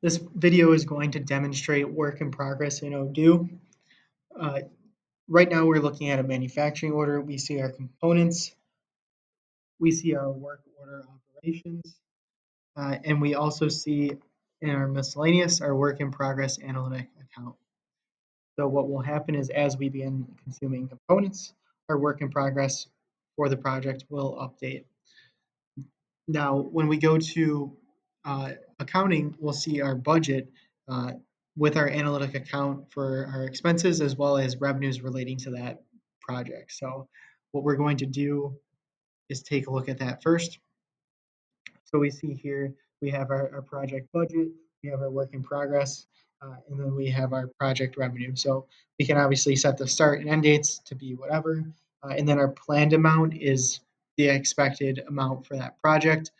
This video is going to demonstrate work in progress in Odoo. Uh, right now we're looking at a manufacturing order. We see our components, we see our work order operations, and we also see in our miscellaneous our work in progress analytic account. So what will happen is as we begin consuming components, our work in progress for the project will update. Now, when we go to accounting, we'll see our budget uh, with our analytic account for our expenses as well as revenues relating to that project. So what we're going to do is take a look at that first. So we see here we have our project budget, we have our work in progress, and then we have our project revenue. So we can obviously set the start and end dates to be whatever, and then our planned amount is the expected amount for that project.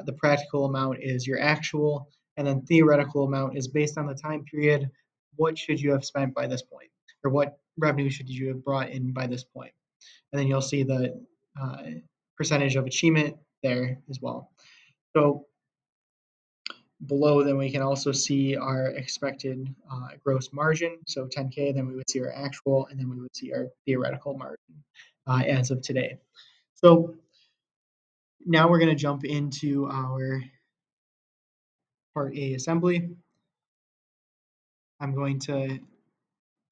The practical amount is your actual, and then theoretical amount is based on the time period. What should you have spent by this point, or what revenue should you have brought in by this point? And then you'll see the percentage of achievement there as well. So below, then we can also see our expected gross margin. So 10K, then we would see our actual, and then we would see our theoretical margin as of today. So now we're going to jump into our Part A assembly. I'm going to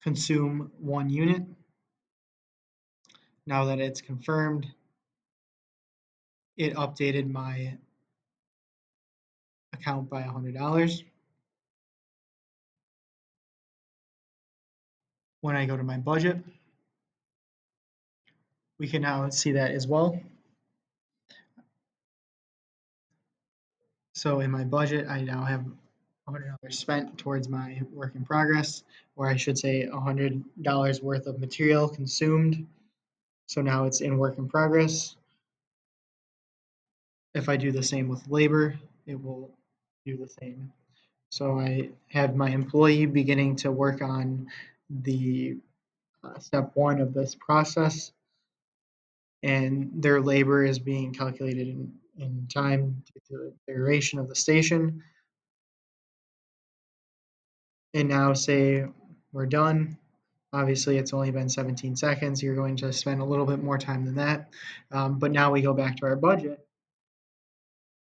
consume 1 unit. Now that it's confirmed, it updated my account by $100. When I go to my budget, we can now see that as well. So in my budget, I now have $100 spent towards my work in progress, or I should say $100 worth of material consumed. So now it's in work in progress. If I do the same with labor, it will do the same. So I have my employee beginning to work on the step 1 of this process, and their labor is being calculated in time due to the duration of the station. And now say we're done. Obviously, it's only been 17 seconds. You're going to spend a little bit more time than that. But now we go back to our budget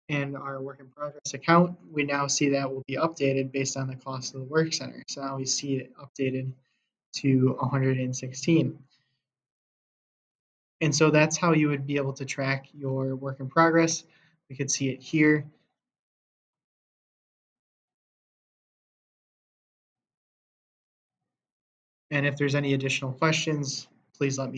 and our work in progress account. We now see that will be updated based on the cost of the work center. So now we see it updated to 116. And so that's how you would be able to track your work in progress. We could see it here. And if there's any additional questions, please let me